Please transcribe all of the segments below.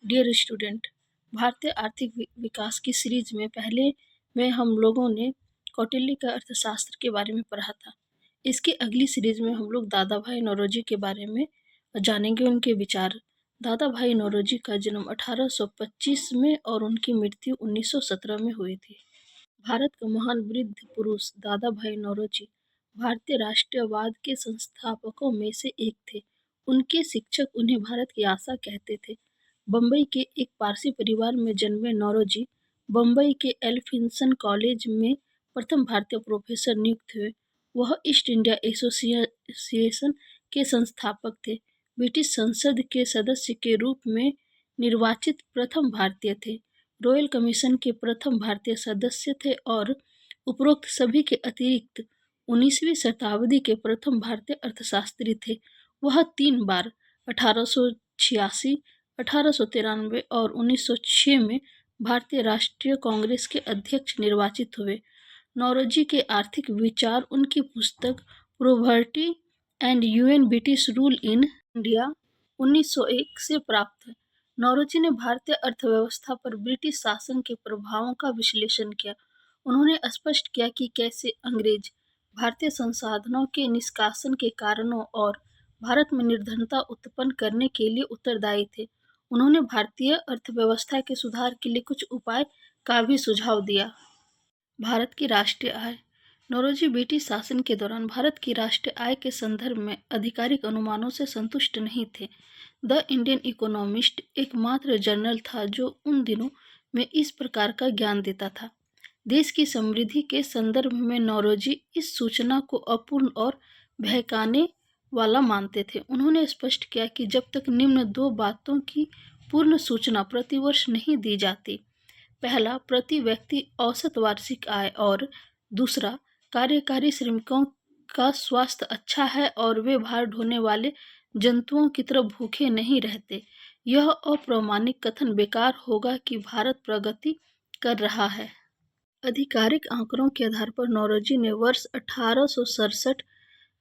Dear student, भारतीय आर्थिक विकास की सीरीज में पहले में हम लोगों ने कौटिल्य का अर्थशास्त्र के बारे में पढ़ा था। इसकी अगली सीरीज में हम लोग दादा भाई नौरोजी के बारे में जानेंगे, उनके विचार। दादा भाई नौरोजी का जन्म 1825 में और उनकी मृत्यु 1917 में हुई थी। भारत का महान वृद्ध पुरुष दादा भाई नौरोजी भारतीय राष्ट्रवाद के संस्थापकों में से एक थे। उनके शिक्षक उन्हें भारत की आशा कहते थे। बम्बई के एक पारसी परिवार में जन्मे नौरोजी बम्बई के एल्फिंसन कॉलेज में प्रथम भारतीय प्रोफेसर नियुक्त हुए। वह ईस्ट इंडिया एसोसिएशन के संस्थापक थे। ब्रिटिश संसद के सदस्य के रूप में निर्वाचित प्रथम भारतीय थे। रॉयल कमीशन के प्रथम भारतीय सदस्य थे और उपरोक्त सभी के अतिरिक्त 19वीं शताब्दी के प्रथम भारतीय अर्थशास्त्री थे। वह 3 बार 1886, 1893 और 1906 में भारतीय राष्ट्रीय कांग्रेस के अध्यक्ष निर्वाचित हुए। नौरोजी के आर्थिक विचार उनकी पुस्तक poverty and UN British rule in India 1901 से प्राप्त है। नौरोजी ने भारतीय अर्थव्यवस्था पर ब्रिटिश शासन के प्रभावों का विश्लेषण किया। उन्होंने स्पष्ट किया कि कैसे अंग्रेज भारतीय संसाधनों के निष्कासन के कारणों और भारत में निर्धनता उत्पन्न करने के लिए उत्तरदायी थे। उन्होंने भारतीय अर्थव्यवस्था के सुधार के लिए कुछ उपाय का भी सुझाव दिया। भारत की राष्ट्रीय आय। नौरोजी ब्रिटिश शासन के दौरान भारत की राष्ट्रीय आय के संदर्भ में आधिकारिक अनुमानों से संतुष्ट नहीं थे। द इंडियन इकोनॉमिस्ट एकमात्र जर्नल था जो उन दिनों में इस प्रकार का ज्ञान देता था। देश की समृद्धि के संदर्भ में नौरोजी इस सूचना को अपूर्ण और बहकाने वाला मानते थे। उन्होंने स्पष्ट किया कि जब तक निम्न 2 बातों की पूर्ण सूचना प्रतिवर्ष नहीं दी जाती, पहला प्रति व्यक्ति औसत वार्षिक आय और दूसरा कार्यकारी श्रमिकों का स्वास्थ्य अच्छा है और वे भार ढोने वाले जंतुओं की तरह भूखे नहीं रहते, यह अप्रामाणिक कथन बेकार होगा कि भारत प्रगति कर रहा है। आधिकारिक आंकड़ों के आधार पर नौरोजी ने वर्ष 1867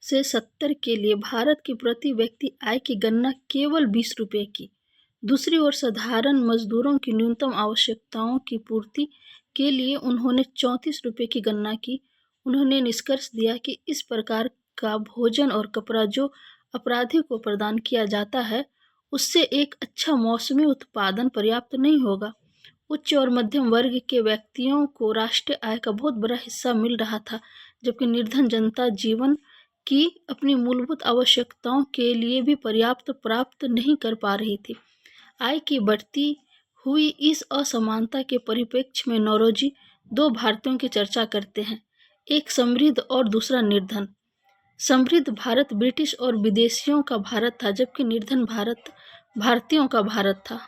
से 70 के लिए भारत की प्रति व्यक्ति आय की गणना केवल 20 रुपये की। दूसरी ओर साधारण मजदूरों की न्यूनतम आवश्यकताओं की पूर्ति के लिए उन्होंने 34 रुपये की गणना की। उन्होंने निष्कर्ष दिया कि इस प्रकार का भोजन और कपड़ा जो अपराधी को प्रदान किया जाता है, उससे एक अच्छा मौसमी उत्पादन पर्याप्त नहीं होगा। उच्च और मध्यम वर्ग के व्यक्तियों को राष्ट्रीय आय का बहुत बड़ा हिस्सा मिल रहा था, जबकि निर्धन जनता जीवन की अपनी मूलभूत आवश्यकताओं के लिए भी पर्याप्त प्राप्त नहीं कर पा रही थी। आय की बढ़ती हुई इस असमानता के परिप्रेक्ष्य में नौरोजी 2 भारतीयों की चर्चा करते हैं, एक समृद्ध और दूसरा निर्धन। समृद्ध भारत ब्रिटिश और विदेशियों का भारत था, जबकि निर्धन भारत भारतीयों का भारत था।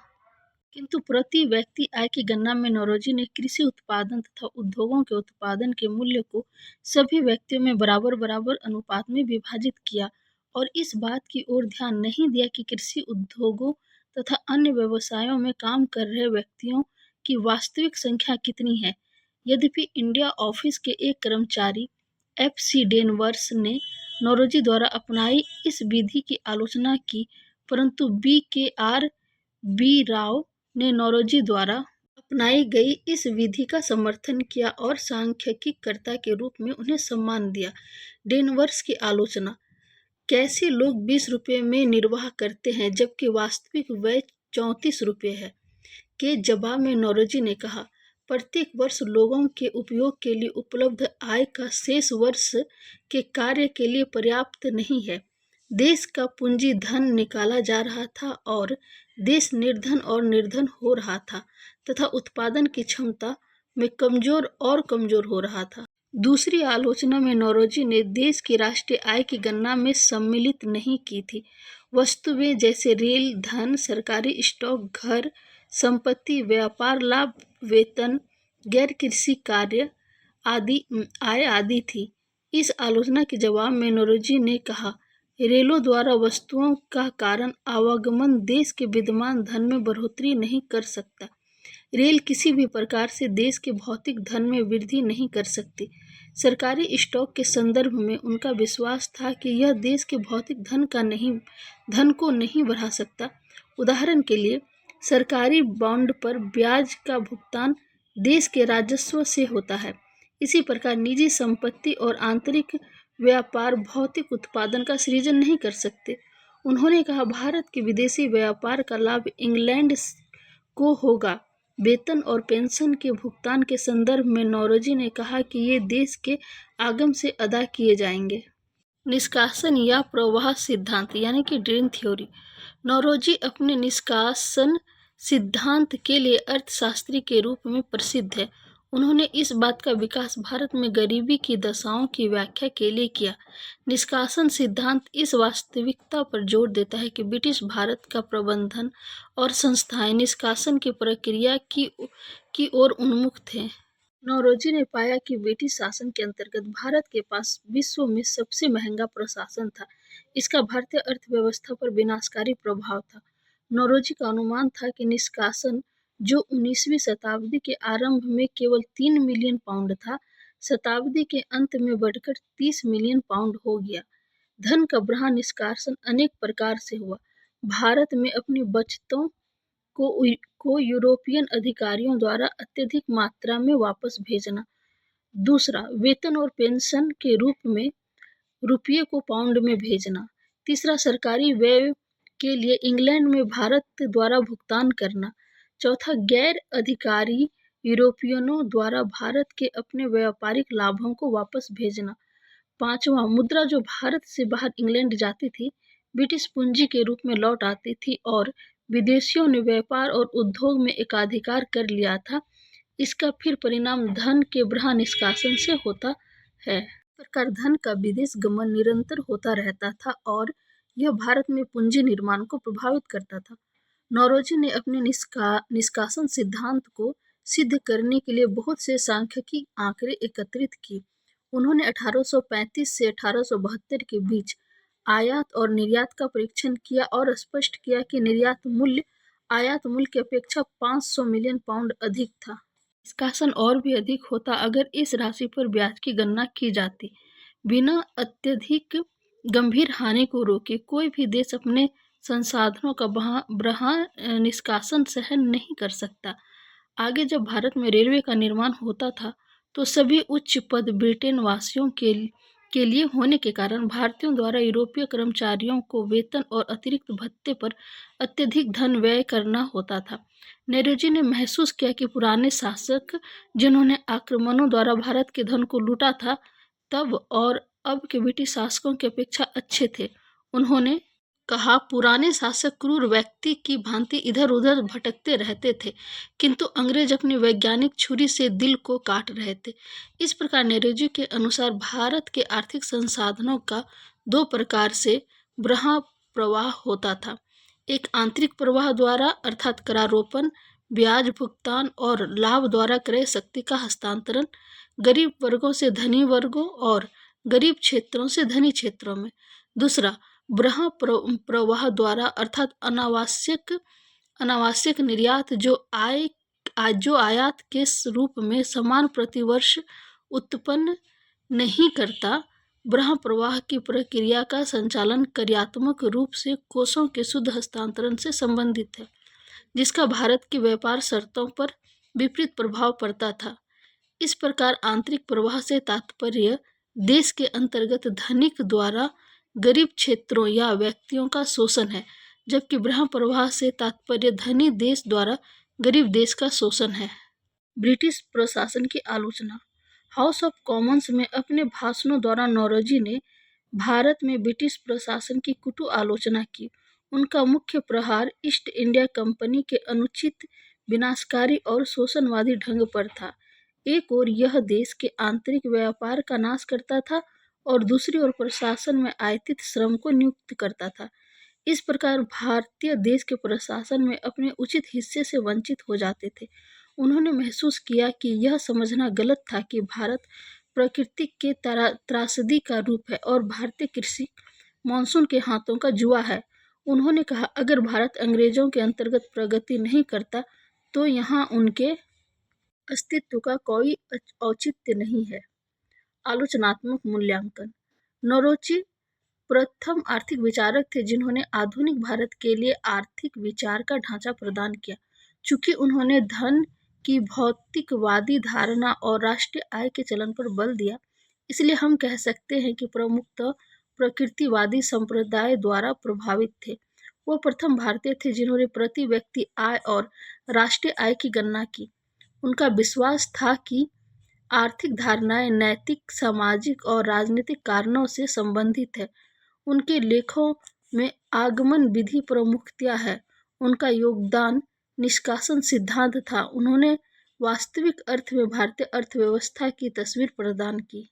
किंतु प्रति व्यक्ति आय की गणना में नौरोजी ने कृषि उत्पादन तथा उद्योगों के उत्पादन के मूल्य को सभी व्यक्तियों में बराबर बराबर अनुपात में विभाजित किया और इस बात की ओर ध्यान नहीं दिया कि कृषि उद्योगों तथा अन्य व्यवसायों में काम कर रहे व्यक्तियों की वास्तविक संख्या कितनी है। यद्यपि इंडिया ऑफिस के एक कर्मचारी FC डेनवर्स ने नौरोजी द्वारा अपनाई इस विधि की आलोचना की, परंतु BKR-B राव ने नौरोजी द्वारा अपनाई गई इस विधि का समर्थन किया और सांख्यिकीकर्ता के रूप में उन्हें सम्मान दिया। डेनवर्स की आलोचना, कैसे लोग 20 रुपये में निर्वाह करते हैं जबकि वास्तविक व्यय 34 रुपये है, के जवाब में नौरोजी ने कहा, प्रत्येक वर्ष लोगों के उपयोग के लिए उपलब्ध आय का शेष वर्ष के कार्य के लिए पर्याप्त नहीं है। देश का पूंजी धन निकाला जा रहा था और देश निर्धन और निर्धन हो रहा था तथा उत्पादन की क्षमता में कमजोर और कमजोर हो रहा था। दूसरी आलोचना में नौरोजी ने देश की राष्ट्रीय आय की गणना में सम्मिलित नहीं की थी। वस्तुएं जैसे रेल, धन, सरकारी स्टॉक, घर, संपत्ति, व्यापार लाभ, वेतन, गैर कृषि कार्य आदि आय आदि थी। इस आलोचना के जवाब में नौरोजी ने कहा, रेलों द्वारा वस्तुओं का कारण आवागमन देश के विद्यमान धन में बढ़ोतरी नहीं कर सकता। रेल किसी भी प्रकार से देश के भौतिक धन में वृद्धि नहीं कर सकती। सरकारी स्टॉक के संदर्भ में उनका विश्वास था कि यह देश के भौतिक धन को नहीं बढ़ा सकता। उदाहरण के लिए सरकारी बॉन्ड पर ब्याज का भुगतान देश के राजस्व से होता है। इसी प्रकार निजी संपत्ति और आंतरिक व्यापार भौतिक उत्पादन का सृजन नहीं कर सकते। उन्होंने कहा, भारत के विदेशी व्यापार का लाभ इंग्लैंड को होगा। वेतन और पेंशन के भुगतान के संदर्भ में नौरोजी ने कहा कि ये देश के आगम से अदा किए जाएंगे। निष्कासन या प्रवाह सिद्धांत यानी कि ड्रेन थ्योरी। नौरोजी अपने निष्कासन सिद्धांत के लिए अर्थशास्त्री के रूप में प्रसिद्ध है। उन्होंने इस बात का विकास भारत में गरीबी की दशाओं की व्याख्या के लिए किया। निष्कासन सिद्धांत इस वास्तविकता पर जोर देता है कि ब्रिटिश भारत का प्रबंधन और संस्थाएं निष्कासन की प्रक्रिया की ओर उन्मुख थे। नौरोजी ने पाया कि ब्रिटिश शासन के अंतर्गत भारत के पास विश्व में सबसे महंगा प्रशासन था। इसका भारतीय अर्थव्यवस्था पर विनाशकारी प्रभाव था। नौरोजी का अनुमान था कि निष्कासन, जो 19वीं शताब्दी के आरंभ में केवल 3 मिलियन पाउंड था, शताब्दी के अंत में बढ़कर 30 मिलियन पाउंड हो गया। धन का बड़ा निष्कासन अनेक प्रकार से हुआ। भारत में अपनी बचतों को यूरोपियन अधिकारियों द्वारा अत्यधिक मात्रा में वापस भेजना। दूसरा, वेतन और पेंशन के रूप में रुपये को पाउंड में भेजना। तीसरा, सरकारी व्यय के लिए इंग्लैंड में भारत द्वारा भुगतान करना। चौथा, गैर अधिकारी यूरोपियनों द्वारा भारत के अपने व्यापारिक लाभों को वापस भेजना। पांचवा, मुद्रा जो भारत से बाहर इंग्लैंड जाती थी, ब्रिटिश पूंजी के रूप में लौट आती थी और विदेशियों ने व्यापार और उद्योग में एकाधिकार कर लिया था। इसका फिर परिणाम धन के बड़ा निष्कासन से होता है। इस प्रकार धन का विदेश गमन निरंतर होता रहता था और यह भारत में पूंजी निर्माण को प्रभावित करता था। नौरोजी ने अपने निष्कासन सिद्धांत को सिद्ध करने के लिए बहुत से सांख्यिकी आंकड़े एकत्रित किए। उन्होंने 1835 से 1872 के बीच आयात और निर्यात का परीक्षण किया और स्पष्ट किया कि निर्यात मूल्य आयात मूल्य की अपेक्षा 500 मिलियन पाउंड अधिक था। निष्कासन और भी अधिक होता अगर इस राशि पर ब्याज की गणना की जाती। बिना अत्यधिक गंभीर हानि को रोके कोई भी देश अपने संसाधनों का बड़ा निष्कासन सहन नहीं कर सकता। आगे जब भारत में रेलवे का निर्माण होता था तो सभी उच्च पद ब्रिटेन वासियों के लिए होने के कारण भारतीयों द्वारा यूरोपीय कर्मचारियों को वेतन और अतिरिक्त भत्ते पर अत्यधिक धन व्यय करना होता था। नौरोजी ने महसूस किया कि पुराने शासक, जिन्होंने आक्रमणों द्वारा भारत के धन को लूटा था, तब और अब के ब्रिटिश शासकों की अपेक्षा अच्छे थे। उन्होंने कहा, पुराने शासक क्रूर व्यक्ति की भांति इधर उधर भटकते रहते थे, किंतु अंग्रेज अपनी वैज्ञानिक छुरी से दिल को काट रहे थे। इस प्रकार नौरोजी के अनुसार भारत के आर्थिक संसाधनों का दो प्रकार से बड़ा प्रवाह होता था। एक आंतरिक प्रवाह द्वारा अर्थात करारोपण, ब्याज भुगतान और लाभ द्वारा क्रय शक्ति का हस्तांतरण, गरीब वर्गों से धनी वर्गों और गरीब क्षेत्रों से धनी क्षेत्रों में। दूसरा, बड़ा प्रवाह द्वारा अर्थात अनावश्यक निर्यात, जो आयात के रूप में समान प्रतिवर्ष उत्पन्न नहीं करता। बड़ा प्रवाह की प्रक्रिया का संचालन कार्यात्मक रूप से कोषों के शुद्ध हस्तांतरण से संबंधित है, जिसका भारत की व्यापार शर्तों पर विपरीत प्रभाव पड़ता था। इस प्रकार आंतरिक प्रवाह से तात्पर्य देश के अंतर्गत धनिक द्वारा गरीब क्षेत्रों या व्यक्तियों का शोषण है, जबकि बड़ा प्रवाह से तात्पर्य धनी देश द्वारा गरीब देश का शोषण है। ब्रिटिश प्रशासन की आलोचना। हाउस ऑफ कॉमन्स में अपने भाषणों द्वारा नौरोजी ने भारत में ब्रिटिश प्रशासन की कुटु आलोचना की। उनका मुख्य प्रहार ईस्ट इंडिया कंपनी के अनुचित, विनाशकारी और शोषणवादी ढंग पर था। एक ओर यह देश के आंतरिक व्यापार का नाश करता था और दूसरी ओर प्रशासन में आयातित श्रम को नियुक्त करता था। इस प्रकार भारतीय देश के प्रशासन में अपने उचित हिस्से से वंचित हो जाते थे। उन्होंने महसूस किया कि यह समझना गलत था कि भारत प्रकृति के त्रासदी का रूप है और भारतीय कृषि मानसून के हाथों का जुआ है। उन्होंने कहा, अगर भारत अंग्रेजों के अंतर्गत प्रगति नहीं करता तो यहाँ उनके अस्तित्व का कोई औचित्य नहीं है। आलोचनात्मक मूल्यांकन। नौरोजी प्रथम आर्थिक विचारक थे जिन्होंने आधुनिक भारत के लिए आर्थिक विचार का ढांचा प्रदान किया। चूंकि उन्होंने धन की भौतिकवादी धारणा और राष्ट्रीय आय के चलन पर बल दिया, इसलिए हम कह सकते हैं कि प्रमुखतः प्रकृतिवादी संप्रदाय द्वारा प्रभावित थे। वो प्रथम भारतीय थे जिन्होंने प्रति व्यक्ति आय और राष्ट्रीय आय की गणना की। उनका विश्वास था कि आर्थिक धारणाएं नैतिक, सामाजिक और राजनीतिक कारणों से संबंधित है। उनके लेखों में आगमन विधि प्रमुखतया है। उनका योगदान निष्कासन सिद्धांत था। उन्होंने वास्तविक अर्थ में भारतीय अर्थव्यवस्था की तस्वीर प्रदान की।